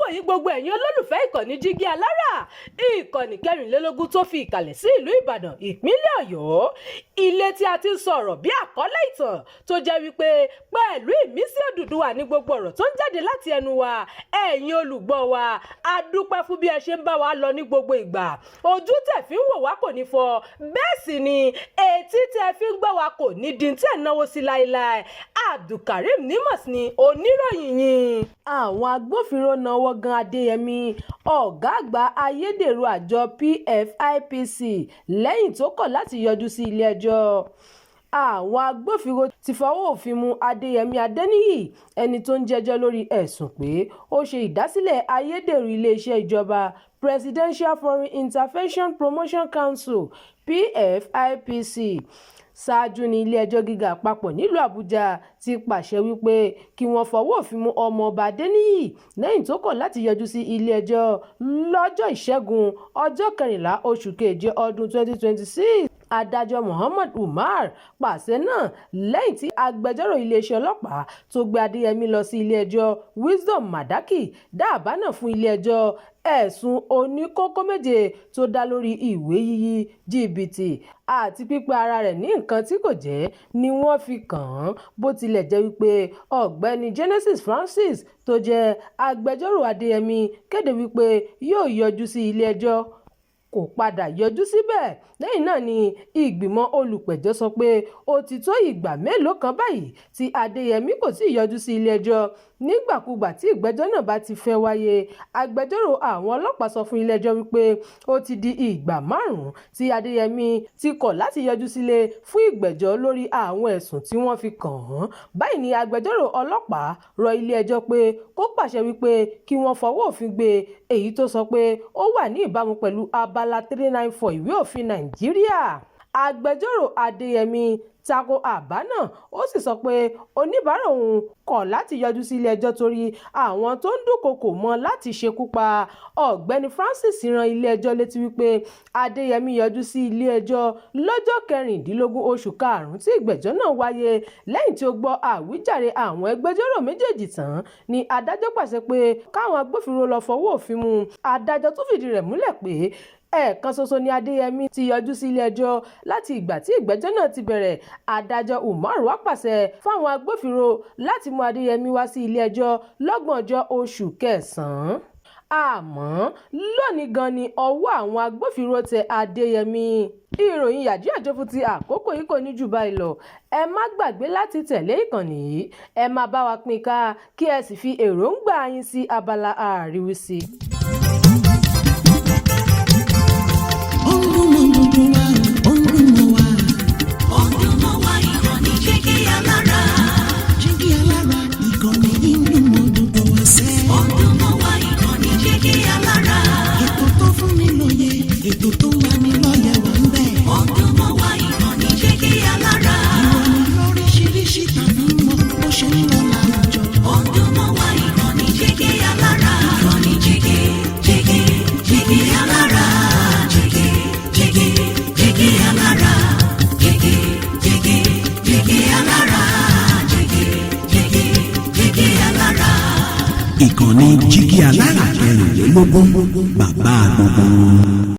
àkókò yìí gbogbo ẹ̀yin olólùfẹ́ ìkànnì Jígí Alára, ìkànnì kẹrìnlélógún tó fi ìkàlẹ̀ sí ìlú Ìbàdàn ìpínlẹ̀ Ọ̀yọ́, ilé tí a ti ń sọ̀rọ̀ bí àkọ́lé ìtàn tó jẹ́ wípé pẹ̀lú ìmísí Odùduwà ní gbogbo ọ̀rọ̀ tó ń jáde láti ẹnu wa. Ẹ̀yin olùgbọ́ wa, a dúpẹ́ fún bí ẹ ṣe ń bá wa lọ ní gbogbo ìgbà. Ojú tẹ̀ fi ń wò wá kò ní fọ́, bẹ́ẹ̀ sì ni etí tẹ̀ fi ń gbọ́ wa kò ní di tẹ̀ náwó sí láéláé. Abdulkareem Nimas ni oníròyìn yìí. Àwọn agbófinró náwó gan Adéyẹmí, ọ̀gá àgbà ayédèrú àjọ PFIPC, lẹ́yìn tó kọ̀ láti yọjú sí ilé ẹjọ́. Àwọn agbófinró ti fọwọ́ òfin mú Adéyẹmí Adéníyì, ẹni tó ń jẹ́jọ́ lórí ẹ̀sùn pé ó ṣe ìdásílẹ̀ ayédèrú iléeṣẹ́ ìjọba Presidential Foreign Intervention Promotion Council PFIPC. Ṣáájú ní ilé-ẹjọ́ gíga àpapọ̀ nílùú Àbújá ti pàṣẹ wípé kí wọ́n fọwọ́ òfin mú ọmọọba Adéníyì lẹ́yìn tó kọ̀ láti yọjú sí ilé-ẹjọ́ lọ́jọ́ Ìṣẹ́gun ọjọ́ 14 oṣù keje ọdún 2026. Adájọ́ Muhammad Umar pàṣẹ náà lẹ́yìn tí agbẹjọ́rò iléeṣẹ́ ọlọ́pàá tó gbé Adéyẹmí lọ sí ilé-ẹjọ́ Wisdom Madaki dá àbá náà fún ilé-ẹjọ́ ẹ̀sùn oníkókó méje tó dá lórí ìwé yíyí, jìbìtì àti pípa ara rẹ̀ ní nǹkan tí kò jẹ́ ni wọ́n fi kàn án, bó tilẹ̀ jẹ́ wípé ọ̀gbẹ́ni Genesis Francis tó jẹ́ agbẹjọ́rò Adéyẹmí kéde wípé yóò yọjú sí ilé-ẹjọ́ kò padà yọjú síbẹ̀. Lẹ́yìn náà ni ìgbìmọ̀ olùpẹ̀jọ́ sọ pé ó ti tó ìgbà mélòó kan báyìí tí Adéyẹmí kò tíì yọjú sí ilé-ẹjọ́. Nígbàkúgbà tí ìgbẹ́jọ́ náà bá ti fẹ́ wáyé, agbẹjọ́rò àwọn ọlọ́pàá sọ fún ilé-ẹjọ́ wípé ó ti di ìgbà 5 tí Adéyẹmí ti kọ̀ láti yọjú sílé fún ìgbẹ́jọ́ lórí àwọn ẹ̀sùn tí wọ́n fi kàn án. Báyìí ni agbẹjọ́rò ọlọ́pàá rọ ilé-ẹjọ́ pé kó pàṣẹ wípé kí wọ́n fọwọ́ òfin gbé, èyí tó sọ pé ó wà ní ìbámu pẹ̀lú abala 394 ìwé òfin Nàìjíríà. Agbẹjọ́rò Adéyẹmí tako àbá náà, ó sì sọ pé oníbàárà òun kọ̀ láti yọjú sí ilé-ẹjọ́ torí àwọn tó ń dúnkokò mọ́ láti ṣekú pa. Ọ̀gbẹ́ni Francis rán ilé-ẹjọ́ létí wípé Adéyẹmí yọjú sí ilé-ẹjọ́ lọ́jọ́ 16 oṣù karùn-ún tí ìgbẹ́jọ́ náà wáyé. Lẹ́yìn tí ó gbọ́ àwíjàre àwọn ẹgbẹjọ́rò méjèèjì tán ni adájọ́ pàṣẹ pé káwọn agbófinró lọ fọwọ́ òfin mú. Adájọ́ tún fìdí rẹ̀ múlẹ̀ pé ẹ̀ẹ̀kan ṣoṣo ni Adéyẹmí ti yọjú sí ilé-ẹjọ́ láti ìgbà tí ìgbẹ́jọ́ náà ti bẹ̀rẹ̀. Adájọ́ Umar wá pàṣẹ fáwọn agbófinró láti mú Adéyẹmí wá sí ilé-ẹjọ́ lọ́gbọ̀njọ́ oṣù kẹsàn-án. Àmọ́ lónìí gan ni ọwọ́ àwọn agbófinró tẹ Adéyẹmí. Ìròyìn yàjóyàjó fún ti àkókò yìí kò ní jù báyìí lọ. Ẹ má gbàgbé láti tẹ̀lé ìkànnì yìí, ẹ máa bá wa pín ká kí ẹ sì fi èròǹgbà yín sí abala àríwísí. Ètò tó wà ní lọ́yẹ̀ wà ń bẹ̀. Ọdún mọ́ wá ìkànnì Jígí Alára. Ìròyìn lóríṣiríṣi tàbí mọ́ bó ṣe ń lọ láwùjọ. Ọdún mọ́ wá ìkànnì Jígí Alára. Ìkànnì Jígí, Jígí, Jígí Alára. Jígí, Jígí, Jígí Alára. Jígí, Jígí, Jígí Alára. Jígí, Jígí, Jígí Alára. Ìkànnì Jígí Alára 24, bàbá gbogbo.